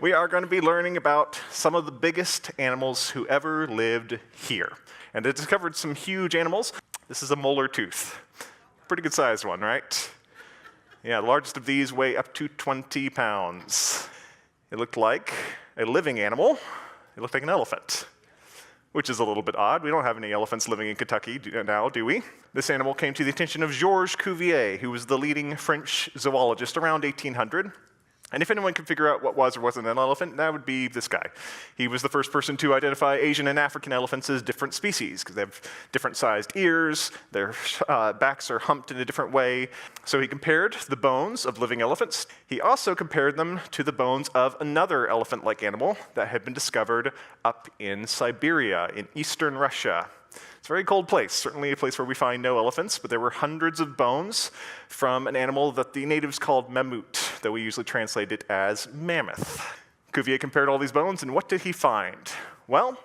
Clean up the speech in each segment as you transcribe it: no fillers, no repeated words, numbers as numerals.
we are going to be learning about some of the biggest animals who ever lived here. And they discovered some huge animals. This is a molar tooth. Pretty good sized one, right? Yeah, the largest of these weigh up to 20 pounds. It looked like a living animal. It looked like an elephant, which is a little bit odd. We don't have any elephants living in Kentucky now, do we? This animal came to the attention of Georges Cuvier, who was the leading French zoologist around 1800. And if anyone could figure out what was or wasn't an elephant, that would be this guy. He was the first person to identify Asian and African elephants as different species, because they have different sized ears, their backs are humped in a different way. So he compared the bones of living elephants. He also compared them to the bones of another elephant-like animal that had been discovered up in Siberia, in eastern Russia. It's a very cold place, certainly a place where we find no elephants, but there were hundreds of bones from an animal that the natives called mammut, though we usually translate it as mammoth. Cuvier compared all these bones, and what did he find? Well,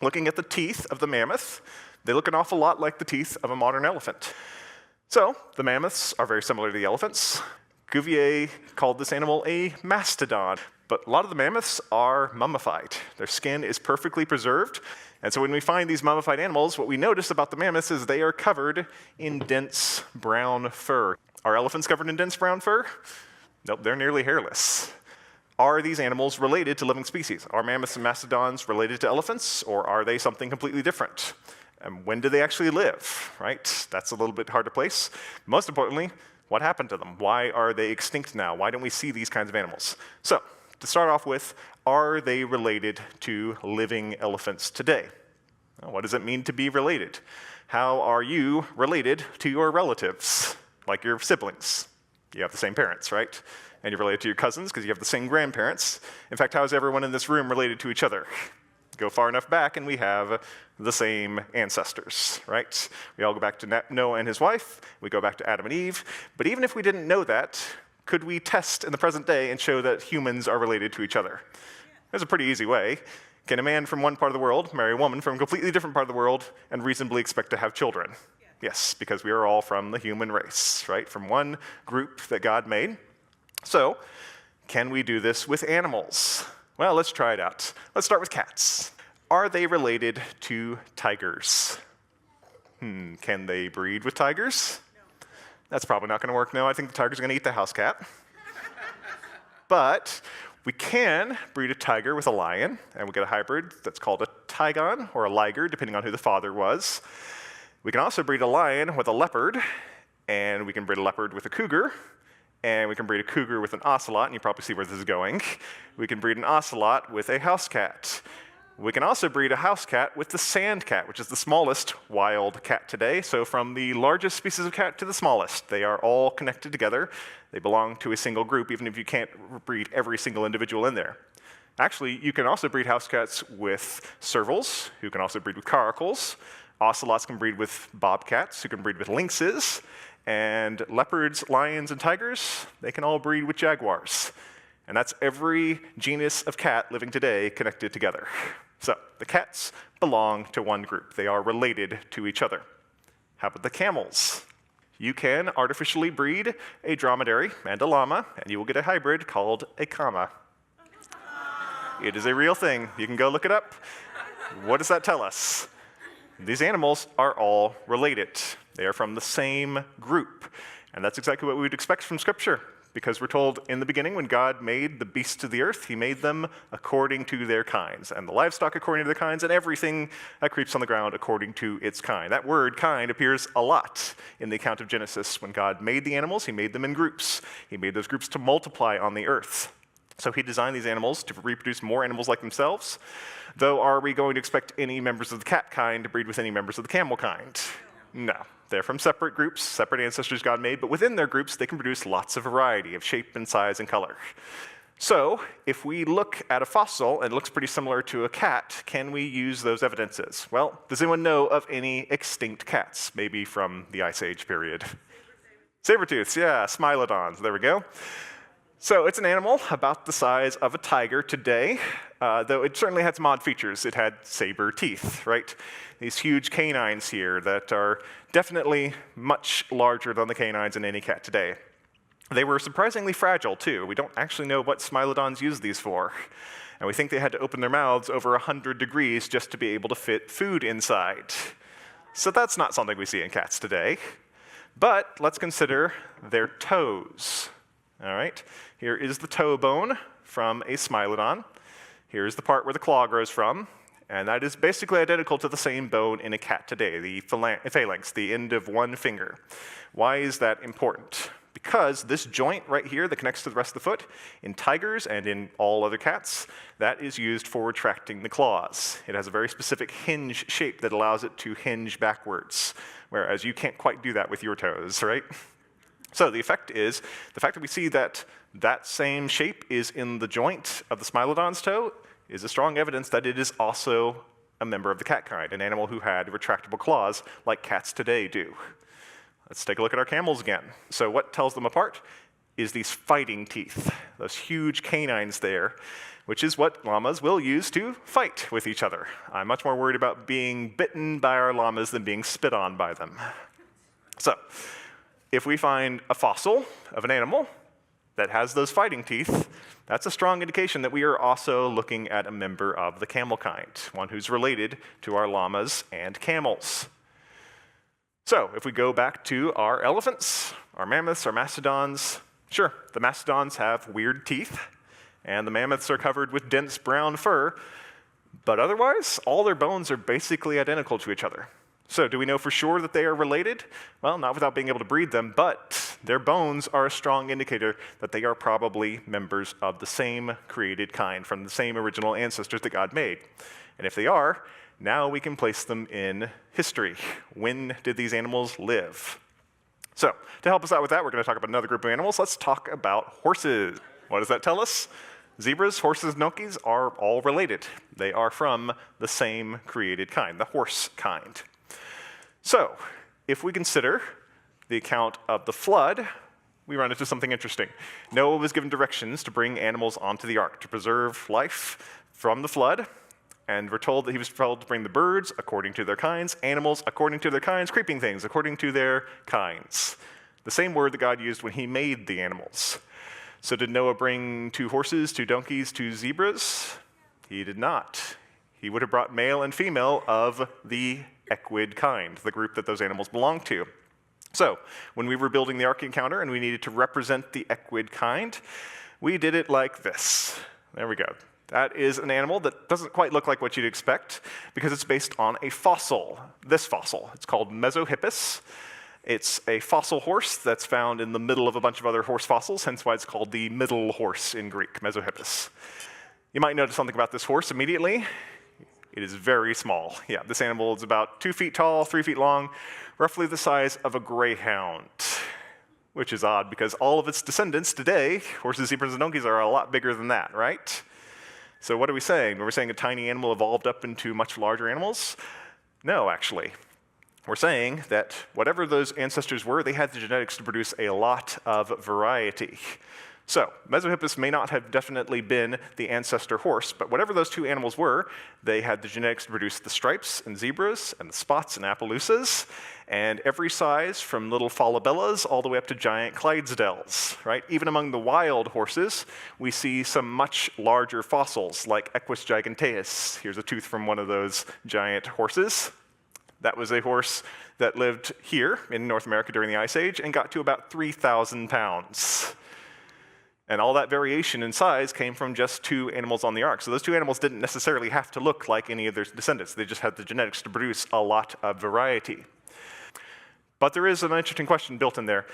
looking at the teeth of the mammoth, they look an awful lot like the teeth of a modern elephant. So, the mammoths are very similar to the elephants. Cuvier called this animal a mastodon, but a lot of the mammoths are mummified. Their skin is perfectly preserved. And so when we find these mummified animals, what we notice about the mammoths is they are covered in dense brown fur. Are elephants covered in dense brown fur? Nope, they're nearly hairless. Are these animals related to living species? Are mammoths and mastodons related to elephants, or are they something completely different? And when do they actually live, right? That's a little bit hard to place. Most importantly, what happened to them? Why are they extinct now? Why don't we see these kinds of animals? So, to start off with, are they related to living elephants today? Well, what does it mean to be related? How are you related to your relatives, like your siblings? You have the same parents, right? And you're related to your cousins because you have the same grandparents. In fact, how is everyone in this room related to each other? Go far enough back and we have the same ancestors, right? We all go back to Noah and his wife. We go back to Adam and Eve. But even if we didn't know that, could we test in the present day and show that humans are related to each other? There's a pretty easy way. Can a man from one part of the world marry a woman from a completely different part of the world and reasonably expect to have children? Yes, because we are all from the human race, right? From one group that God made. So, can we do this with animals? Well, let's try it out. Let's start with cats. Are they related to tigers? Can they breed with tigers? That's probably not going to work. No, I think the tiger's going to eat the house cat. But we can breed a tiger with a lion, and we get a hybrid that's called a tigon or a liger, depending on who the father was. We can also breed a lion with a leopard, and we can breed a leopard with a cougar, and we can breed a cougar with an ocelot, and you probably see where this is going. We can breed an ocelot with a house cat. We can also breed a house cat with the sand cat, which is the smallest wild cat today. So from the largest species of cat to the smallest, they are all connected together. They belong to a single group, even if you can't breed every single individual in there. Actually, you can also breed house cats with servals, who can also breed with caracals. Ocelots can breed with bobcats, who can breed with lynxes. And leopards, lions, and tigers, they can all breed with jaguars. And that's every genus of cat living today connected together. So the cats belong to one group. They are related to each other. How about the camels? You can artificially breed a dromedary and a llama, and you will get a hybrid called a comma. It is a real thing. You can go look it up. What does that tell us? These animals are all related. They are from the same group. And that's exactly what we would expect from Scripture. Because we're told in the beginning, when God made the beasts of the earth, he made them according to their kinds, and the livestock according to their kinds, and everything that creeps on the ground according to its kind. That word, kind, appears a lot in the account of Genesis. When God made the animals, he made them in groups. He made those groups to multiply on the earth. So he designed these animals to reproduce more animals like themselves. Though, are we going to expect any members of the cat kind to breed with any members of the camel kind? No. They're from separate groups, separate ancestors God made, but within their groups, they can produce lots of variety of shape and size and color. So, if we look at a fossil and it looks pretty similar to a cat, can we use those evidences? Well, does anyone know of any extinct cats, maybe from the Ice Age period? Saber-tooths, yeah, smilodons, there we go. So it's an animal about the size of a tiger today, though it certainly had some odd features. It had saber teeth, right? These huge canines here that are definitely much larger than the canines in any cat today. They were surprisingly fragile, too. We don't actually know what smilodons use these for. And we think they had to open their mouths over 100 degrees just to be able to fit food inside. So that's not something we see in cats today. But let's consider their toes. All right, here is the toe bone from a smilodon. Here's the part where the claw grows from. And that is basically identical to the same bone in a cat today, the phalanx, the end of one finger. Why is that important? Because this joint right here that connects to the rest of the foot, in tigers and in all other cats, that is used for retracting the claws. It has a very specific hinge shape that allows it to hinge backwards, whereas you can't quite do that with your toes, right? So the effect is, the fact that we see that that same shape is in the joint of the smilodon's toe is a strong evidence that it is also a member of the cat kind, an animal who had retractable claws like cats today do. Let's take a look at our camels again. So what tells them apart is these fighting teeth, those huge canines there, which is what llamas will use to fight with each other. I'm much more worried about being bitten by our llamas than being spit on by them. So if we find a fossil of an animal that has those fighting teeth, that's a strong indication that we are also looking at a member of the camel kind, one who's related to our llamas and camels. So if we go back to our elephants, our mammoths, our mastodons, sure, the mastodons have weird teeth, and the mammoths are covered with dense brown fur, but otherwise, all their bones are basically identical to each other. So do we know for sure that they are related? Well, not without being able to breed them, but their bones are a strong indicator that they are probably members of the same created kind, from the same original ancestors that God made. And if they are, now we can place them in history. When did these animals live? So, to help us out with that, we're going to talk about another group of animals. Let's talk about horses. What does that tell us? Zebras, horses, and donkeys are all related. They are from the same created kind, the horse kind. So, if we consider the account of the flood, we run into something interesting. Noah was given directions to bring animals onto the ark to preserve life from the flood. And we're told that he was told to bring the birds according to their kinds, animals according to their kinds, creeping things according to their kinds. The same word that God used when he made the animals. So did Noah bring 2 horses, 2 donkeys, 2 zebras? He did not. He would have brought male and female of the equid kind, the group that those animals belonged to. So when we were building the Ark Encounter and we needed to represent the equid kind, we did it like this. There we go. That is an animal that doesn't quite look like what you'd expect because it's based on a fossil, this fossil. It's called Mesohippus. It's a fossil horse that's found in the middle of a bunch of other horse fossils, hence why it's called the middle horse in Greek, Mesohippus. You might notice something about this horse immediately. It is very small. Yeah, this animal is about 2 feet tall, 3 feet long, roughly the size of a greyhound, which is odd because all of its descendants today, horses, zebras, and donkeys, are a lot bigger than that, right? So what are we saying? Are we saying a tiny animal evolved up into much larger animals? No, actually. We're saying that whatever those ancestors were, they had the genetics to produce a lot of variety. So Mesohippus may not have definitely been the ancestor horse, but whatever those 2 animals were, they had the genetics to produce the stripes and zebras and the spots and Appaloosas, and every size from little Falabellas all the way up to giant Clydesdales, right? Even among the wild horses, we see some much larger fossils like Equus giganteus. Here's a tooth from one of those giant horses. That was a horse that lived here in North America during the Ice Age and got to about 3,000 pounds. And all that variation in size came from just 2 animals on the ark. So those 2 animals didn't necessarily have to look like any of their descendants. They just had the genetics to produce a lot of variety. But there is an interesting question built in there.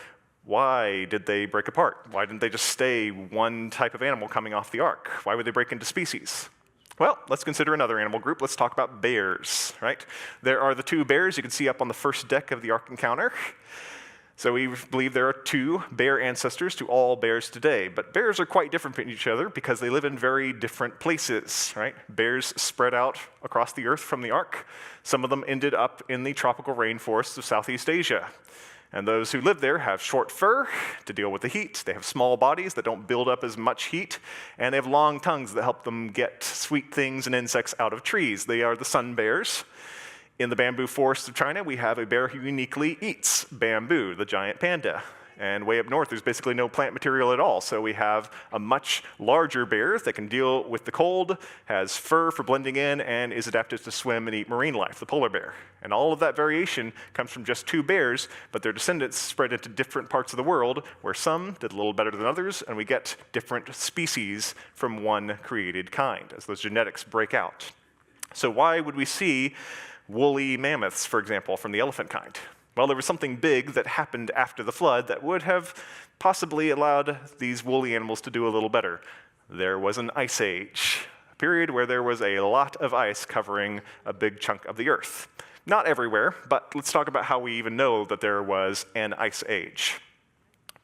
Why did they break apart? Why didn't they just stay one type of animal coming off the ark? Why would they break into species? Well, let's consider another animal group. Let's talk about bears, right? There are the 2 bears you can see up on the first deck of the Ark Encounter. So we believe there are 2 bear ancestors to all bears today. But bears are quite different from each other because they live in very different places, right? Bears spread out across the earth from the ark. Some of them ended up in the tropical rainforests of Southeast Asia. And those who live there have short fur to deal with the heat. They have small bodies that don't build up as much heat. And they have long tongues that help them get sweet things and insects out of trees. They are the sun bears. In the bamboo forests of China, we have a bear who uniquely eats bamboo, the giant panda. And way up north, there's basically no plant material at all. So we have a much larger bear that can deal with the cold, has fur for blending in, and is adapted to swim and eat marine life, the polar bear. And all of that variation comes from just two bears, but their descendants spread into different parts of the world, where some did a little better than others, and we get different species from one created kind as those genetics break out. So why would we see woolly mammoths, for example, from the elephant kind? Well, there was something big that happened after the flood that would have possibly allowed these woolly animals to do a little better. There was an ice age, a period where there was a lot of ice covering a big chunk of the earth. Not everywhere, but let's talk about how we even know that there was an ice age.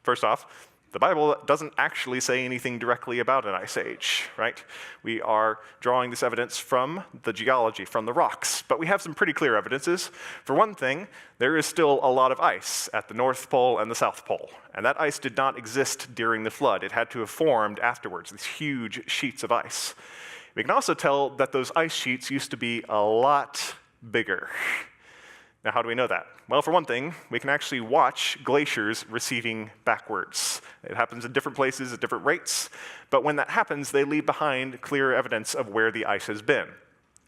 First off, the Bible doesn't actually say anything directly about an ice age, right? We are drawing this evidence from the geology, from the rocks, but we have some pretty clear evidences. For one thing, there is still a lot of ice at the North Pole and the South Pole, and that ice did not exist during the flood. It had to have formed afterwards, these huge sheets of ice. We can also tell that those ice sheets used to be a lot bigger. Now, how do we know that? Well, for one thing, we can actually watch glaciers receding backwards. It happens in different places at different rates, but when that happens, they leave behind clear evidence of where the ice has been.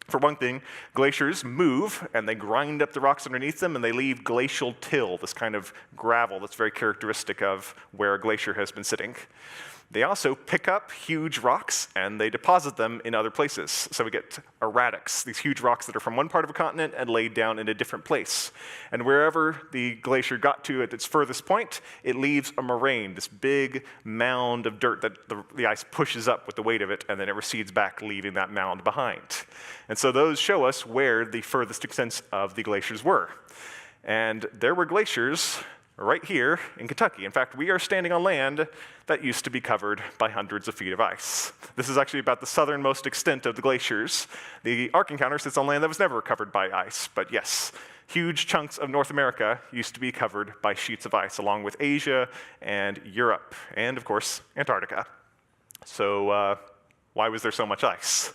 For one thing, glaciers move, and they grind up the rocks underneath them, and they leave glacial till, this kind of gravel that's very characteristic of where a glacier has been sitting. They also pick up huge rocks and they deposit them in other places. So we get erratics, these huge rocks that are from one part of a continent and laid down in a different place. And wherever the glacier got to at its furthest point, it leaves a moraine, this big mound of dirt that the ice pushes up with the weight of it, and then it recedes back, leaving that mound behind. And so those show us where the furthest extents of the glaciers were. And there were glaciers right here in Kentucky. In fact, we are standing on land that used to be covered by hundreds of feet of ice. This is actually about the southernmost extent of the glaciers. The Ark Encounter sits on land that was never covered by ice, but yes, huge chunks of North America used to be covered by sheets of ice, along with Asia and Europe, and of course, Antarctica. So why was there so much ice?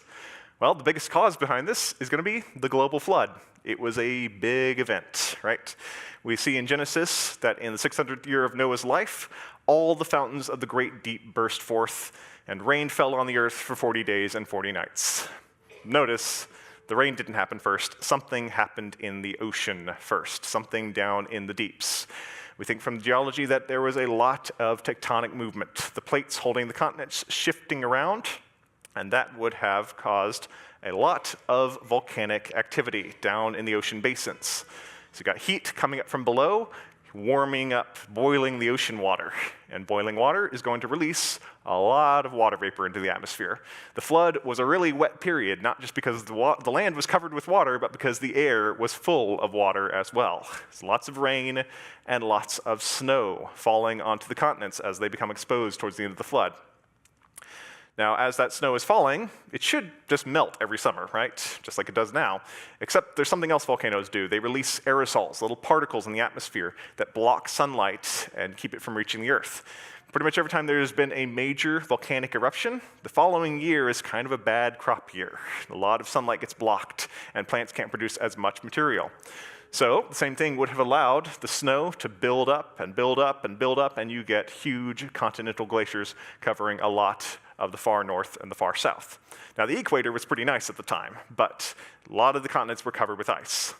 Well, the biggest cause behind this is going to be the global flood. It was a big event, right? We see in Genesis that in the 600th year of Noah's life, all the fountains of the great deep burst forth, and rain fell on the earth for 40 days and 40 nights. Notice, the rain didn't happen first. Something happened in the ocean first, something down in the deeps. We think from geology that there was a lot of tectonic movement, the plates holding the continents shifting around, and that would have caused a lot of volcanic activity down in the ocean basins. So you got heat coming up from below, warming up, boiling the ocean water. And boiling water is going to release a lot of water vapor into the atmosphere. The flood was a really wet period, not just because the land was covered with water, but because the air was full of water as well. There's lots of rain and lots of snow falling onto the continents as they become exposed towards the end of the flood. Now, as that snow is falling, it should just melt every summer, right? Just like it does now. Except there's something else volcanoes do. They release aerosols, little particles in the atmosphere that block sunlight and keep it from reaching the earth. Pretty much every time there's been a major volcanic eruption, the following year is kind of a bad crop year. A lot of sunlight gets blocked, and plants can't produce as much material. So the same thing would have allowed the snow to build up and build up and build up, and you get huge continental glaciers covering a lot of the far north and the far south. Now, the equator was pretty nice at the time, but a lot of the continents were covered with ice.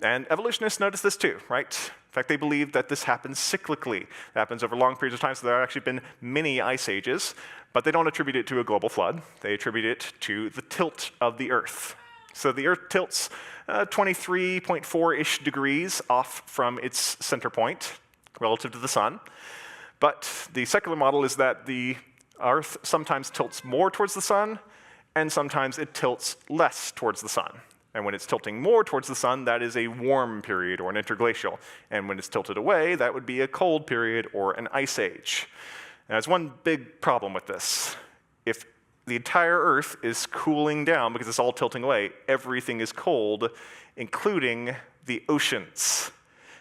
And evolutionists noticed this too, right? In fact, they believe that this happens cyclically. It happens over long periods of time, so there have actually been many ice ages, but they don't attribute it to a global flood. They attribute it to the tilt of the Earth. So the Earth tilts 23.4-ish degrees off from its center point relative to the sun. But the secular model is that the Earth sometimes tilts more towards the sun, and sometimes it tilts less towards the sun. And when it's tilting more towards the sun, that is a warm period or an interglacial. And when it's tilted away, that would be a cold period or an ice age. Now, there's one big problem with this. If the entire Earth is cooling down because it's all tilting away, everything is cold, including the oceans.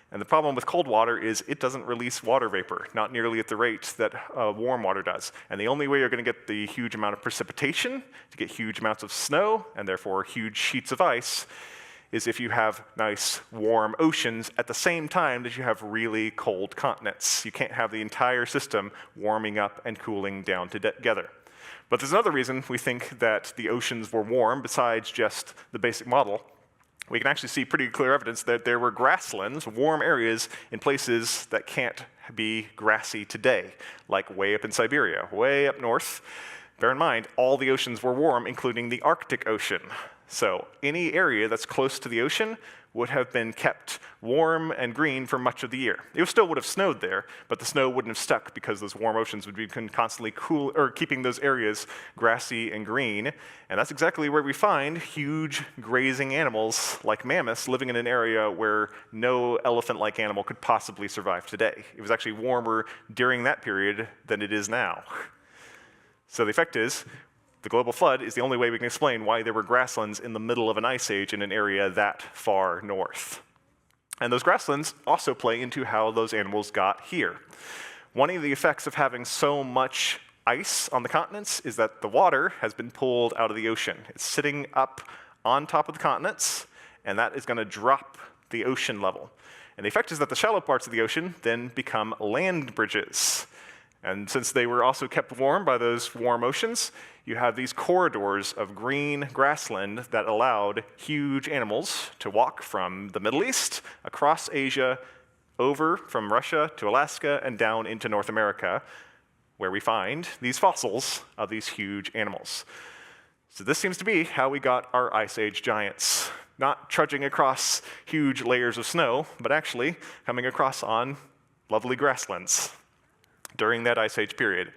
And the problem with cold water is it doesn't release water vapor, not nearly at the rate that warm water does. And the only way you're going to get the huge amount of precipitation, to get huge amounts of snow, and therefore huge sheets of ice, is if you have nice, warm oceans at the same time that you have really cold continents. You can't have the entire system warming up and cooling down together. But there's another reason we think that the oceans were warm besides just the basic model. We can actually see pretty clear evidence that there were grasslands, warm areas, in places that can't be grassy today, like way up in Siberia, way up north. Bear in mind, all the oceans were warm, including the Arctic Ocean. So any area that's close to the ocean would have been kept warm and green for much of the year. It still would have snowed there, but the snow wouldn't have stuck because those warm oceans would be constantly cool, or keeping those areas grassy and green. And that's exactly where we find huge grazing animals like mammoths living in an area where no elephant-like animal could possibly survive today. It was actually warmer during that period than it is now. So the effect is, the global flood is the only way we can explain why there were grasslands in the middle of an ice age in an area that far north. And those grasslands also play into how those animals got here. One of the effects of having so much ice on the continents is that the water has been pulled out of the ocean. It's sitting up on top of the continents, and that is going to drop the ocean level. And the effect is that the shallow parts of the ocean then become land bridges. And since they were also kept warm by those warm oceans, you have these corridors of green grassland that allowed huge animals to walk from the Middle East, across Asia, over from Russia to Alaska, and down into North America, where we find these fossils of these huge animals. So this seems to be how we got our Ice Age giants. Not trudging across huge layers of snow, but actually coming across on lovely grasslands during that Ice Age period.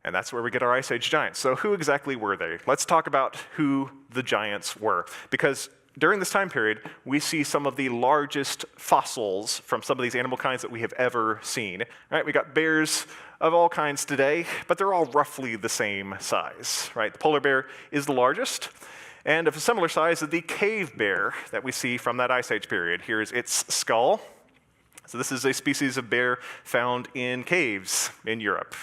And that's where we get our Ice Age giants. So who exactly were they? Let's talk about who the giants were. Because during this time period, we see some of the largest fossils from some of these animal kinds that we have ever seen. Right? We got bears of all kinds today, but they're all roughly the same size. Right? The polar bear is the largest, and of a similar size is the cave bear that we see from that Ice Age period. Here's its skull. So this is a species of bear found in caves in Europe.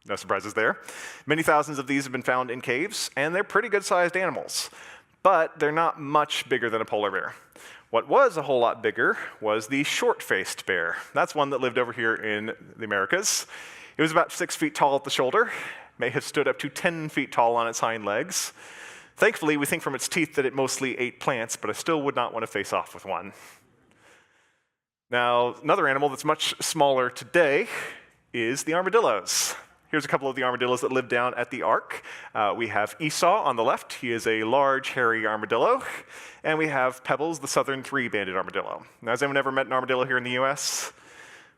No surprises there. Many thousands of these have been found in caves, and they're pretty good-sized animals. But they're not much bigger than a polar bear. What was a whole lot bigger was the short-faced bear. That's one that lived over here in the Americas. It was about 6 feet tall at the shoulder, may have stood up to 10 feet tall on its hind legs. Thankfully, we think from its teeth that it mostly ate plants, but I still would not want to face off with one. Now, another animal that's much smaller today is the armadillos. Here's a couple of the armadillos that live down at the Ark. We have Esau on the left. He is a large, hairy armadillo. And we have Pebbles, the southern three-banded armadillo. Now, has anyone ever met an armadillo here in the US?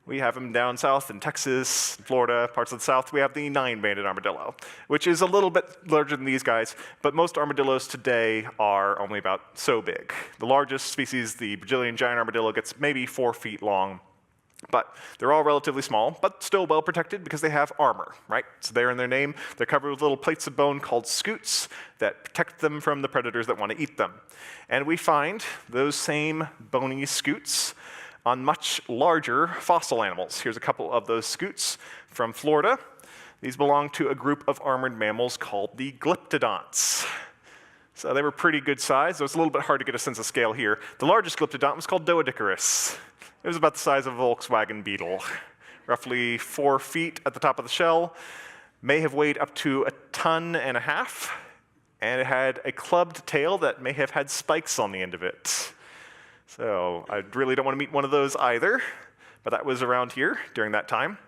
We have them down south in Texas, Florida, parts of the south. We have the 9-banded armadillo, which is a little bit larger than these guys, but most armadillos today are only about so big. The largest species, the Brazilian giant armadillo, gets maybe 4 feet long. But they're all relatively small, but still well protected because they have armor, right? So they're in their name. They're covered with little plates of bone called scutes that protect them from the predators that want to eat them. And we find those same bony scutes on much larger fossil animals. Here's a couple of those scutes from Florida. These belong to a group of armored mammals called the glyptodonts. So they were pretty good size. So it's a little bit hard to get a sense of scale here. The largest glyptodont was called Doedicarus. It was about the size of a Volkswagen Beetle, roughly 4 feet at the top of the shell, may have weighed up to 1.5 tons, and it had a clubbed tail that may have had spikes on the end of it. So I really don't want to meet one of those either, but that was around here during that time.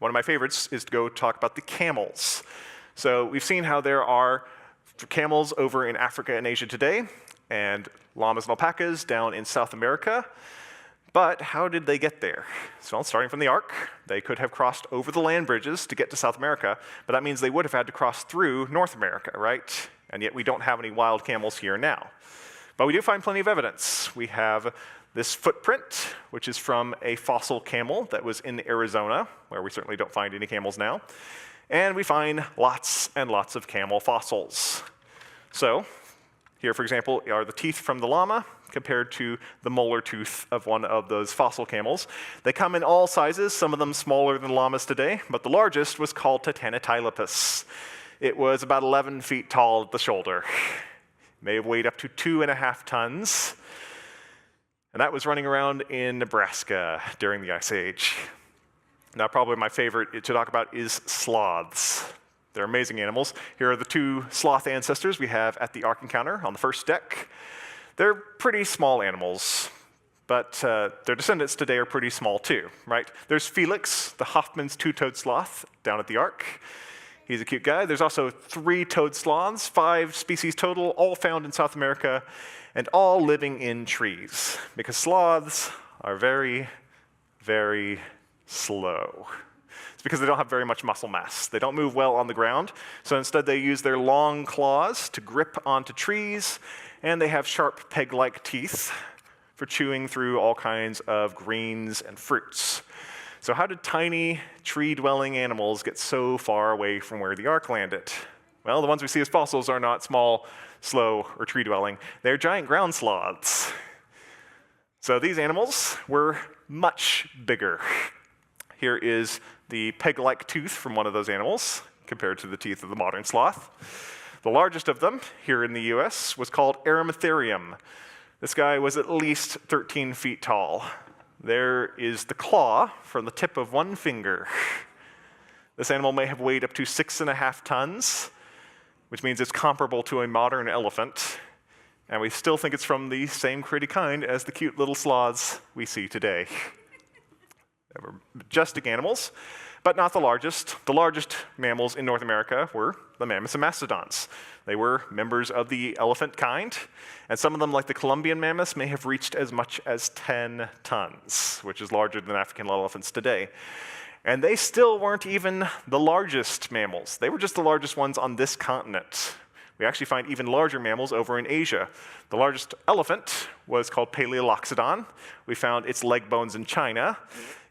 One of my favorites is to go talk about the camels. So we've seen how there are camels over in Africa and Asia today, and llamas and alpacas down in South America. But how did they get there? So starting from the Ark, they could have crossed over the land bridges to get to South America, but that means they would have had to cross through North America, right? And yet we don't have any wild camels here now. But we do find plenty of evidence. We have this footprint, which is from a fossil camel that was in Arizona, where we certainly don't find any camels now. And we find lots and lots of camel fossils. So here, for example, are the teeth from the llama compared to the molar tooth of one of those fossil camels. They come in all sizes, some of them smaller than llamas today, but the largest was called Titanotilopus. It was about 11 feet tall at the shoulder. may have weighed up to 2.5 tons. And that was running around in Nebraska during the Ice Age. Now, probably my favorite to talk about is sloths. They're amazing animals. Here are the 2 sloth ancestors we have at the Ark Encounter on the first deck. They're pretty small animals, but their descendants today are pretty small too, right? There's Felix, the Hoffman's 2-toed sloth, down at the Ark. He's a cute guy. There's also 3-toed sloths, 5 species total, all found in South America, and all living in trees, because sloths are very, very slow. It's because they don't have very much muscle mass. They don't move well on the ground, so instead they use their long claws to grip onto trees, and they have sharp peg-like teeth for chewing through all kinds of greens and fruits. So how did tiny tree-dwelling animals get so far away from where the Ark landed? Well, the ones we see as fossils are not small, slow, or tree-dwelling. They're giant ground sloths. So these animals were much bigger. Here is the peg-like tooth from one of those animals, compared to the teeth of the modern sloth. The largest of them, here in the US, was called Eremitherium. This guy was at least 13 feet tall. There is the claw from the tip of one finger. This animal may have weighed up to 6.5 tons, which means it's comparable to a modern elephant. And we still think it's from the same pretty kind as the cute little sloths we see today. They were majestic animals, but not the largest. The largest mammals in North America were the mammoths and mastodons. They were members of the elephant kind, and some of them, like the Columbian mammoths, may have reached as much as 10 tons, which is larger than African elephants today. And they still weren't even the largest mammals. They were just the largest ones on this continent. We actually find even larger mammals over in Asia. The largest elephant was called Paleoloxodon. We found its leg bones in China.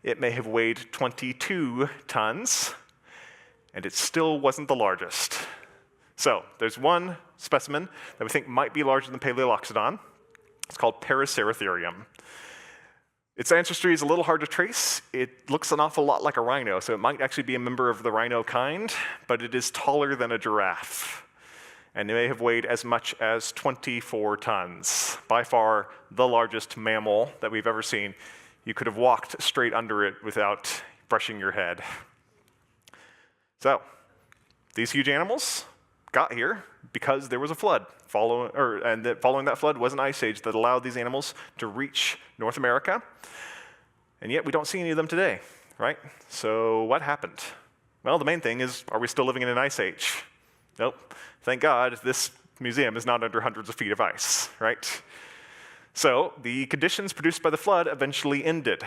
It may have weighed 22 tons, and it still wasn't the largest. So there's one specimen that we think might be larger than Paleoloxodon. It's called Paraceratherium. Its ancestry is a little hard to trace. It looks an awful lot like a rhino, so it might actually be a member of the rhino kind, but it is taller than a giraffe. And it may have weighed as much as 24 tons. By far the largest mammal that we've ever seen. You could have walked straight under it without brushing your head. So, these huge animals got here because there was a flood. Following that flood was an ice age that allowed these animals to reach North America. And yet we don't see any of them today, right? So what happened? Well, the main thing is, are we still living in an ice age? Nope. Thank God this museum is not under hundreds of feet of ice, right? So the conditions produced by the flood eventually ended.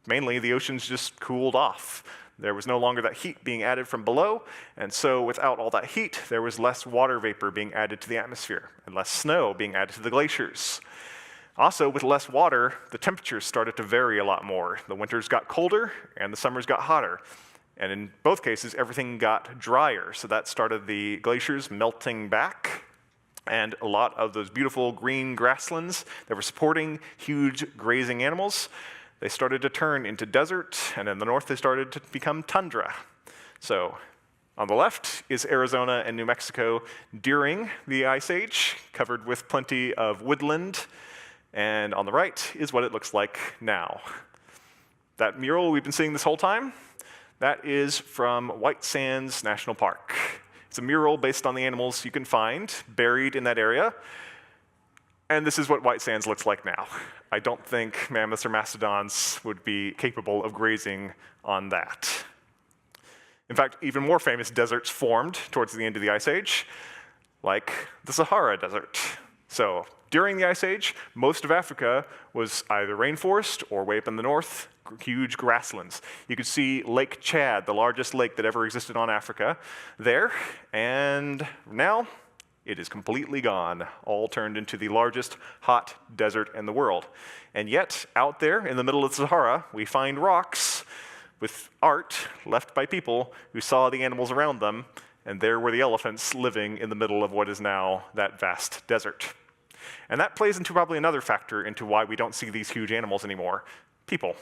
Mainly, the oceans just cooled off. There was no longer that heat being added from below, and so without all that heat, there was less water vapor being added to the atmosphere, and less snow being added to the glaciers. Also, with less water, the temperatures started to vary a lot more. The winters got colder, and the summers got hotter. And in both cases, everything got drier, so that started the glaciers melting back, and a lot of those beautiful green grasslands that were supporting huge grazing animals, they started to turn into desert, and in the north they started to become tundra. So on the left is Arizona and New Mexico during the Ice Age, covered with plenty of woodland, and on the right is what it looks like now. That mural we've been seeing this whole time, that is from White Sands National Park. It's a mural based on the animals you can find buried in that area. And this is what White Sands looks like now. I don't think mammoths or mastodons would be capable of grazing on that. In fact, even more famous deserts formed towards the end of the Ice Age, like the Sahara Desert. So during the Ice Age, most of Africa was either rainforest or way up in the north, huge grasslands. You could see Lake Chad, the largest lake that ever existed on Africa, there, and now it is completely gone, all turned into the largest hot desert in the world. And yet, out there in the middle of the Sahara, we find rocks with art left by people who saw the animals around them, and there were the elephants living in the middle of what is now that vast desert. And that plays into probably another factor into why we don't see these huge animals anymore: people.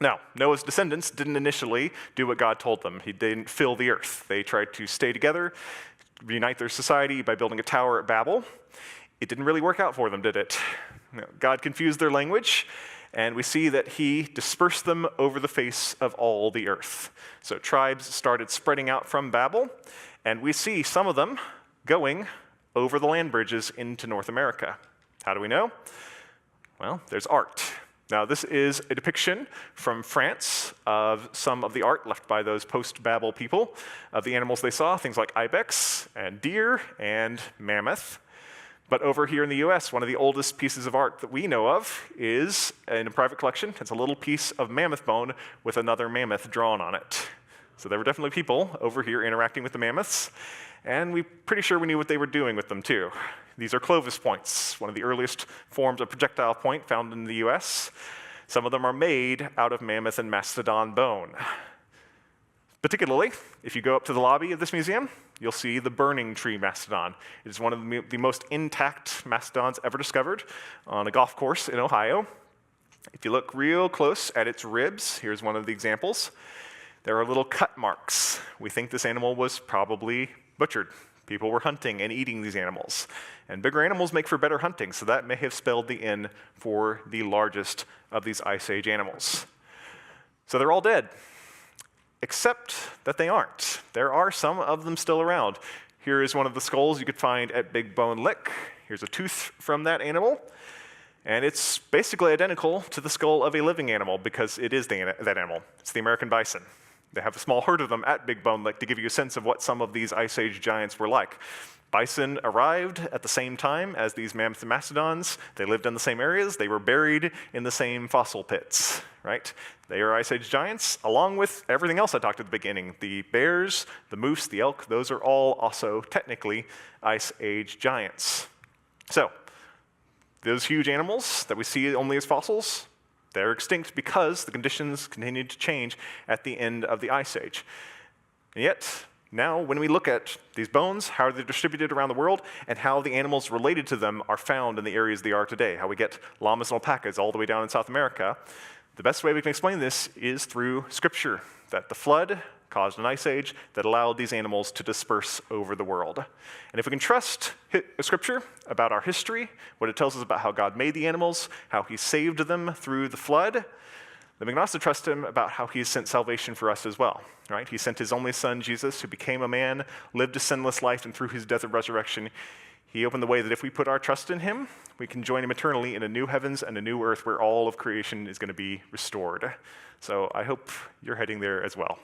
Now, Noah's descendants didn't initially do what God told them. They didn't fill the earth. They tried to stay together, reunite their society by building a tower at Babel. It didn't really work out for them, did it? No, God confused their language, and we see that he dispersed them over the face of all the earth. So tribes started spreading out from Babel, and we see some of them going over the land bridges into North America. How do we know? Well, there's art. Now, this is a depiction from France of some of the art left by those post-Babel people of the animals they saw, things like ibex and deer and mammoth. But over here in the US, one of the oldest pieces of art that we know of is in a private collection. It's a little piece of mammoth bone with another mammoth drawn on it. So there were definitely people over here interacting with the mammoths, and we're pretty sure we knew what they were doing with them too. These are Clovis points, one of the earliest forms of projectile point found in the US. Some of them are made out of mammoth and mastodon bone. Particularly, if you go up to the lobby of this museum, you'll see the burning tree mastodon. It is one of the most intact mastodons ever discovered on a golf course in Ohio. If you look real close at its ribs, here's one of the examples. There are little cut marks. We think this animal was probably butchered. People were hunting and eating these animals. And bigger animals make for better hunting, so that may have spelled the end for the largest of these Ice Age animals. So they're all dead, except that they aren't. There are some of them still around. Here is one of the skulls you could find at Big Bone Lick. Here's a tooth from that animal. And it's basically identical to the skull of a living animal because it is that animal. It's the American bison. They have a small herd of them at Big Bone Lick to give you a sense of what some of these Ice Age giants were like. Bison arrived at the same time as these mammoth and mastodons. They lived in the same areas. They were buried in the same fossil pits, right? They are Ice Age giants, along with everything else I talked at the beginning. The bears, the moose, the elk, those are all also technically Ice Age giants. So, those huge animals that we see only as fossils, they're extinct because the conditions continued to change at the end of the Ice Age. And yet, now when we look at these bones, how they're distributed around the world, and how the animals related to them are found in the areas they are today, how we get llamas and alpacas all the way down in South America, the best way we can explain this is through Scripture, that the flood caused an ice age that allowed these animals to disperse over the world. And if we can trust Scripture about our history, what it tells us about how God made the animals, how he saved them through the flood, then we can also trust him about how he has sent salvation for us as well, right? He sent his only son, Jesus, who became a man, lived a sinless life, and through his death and resurrection, he opened the way that if we put our trust in him, we can join him eternally in a new heavens and a new earth where all of creation is going to be restored. So I hope you're heading there as well.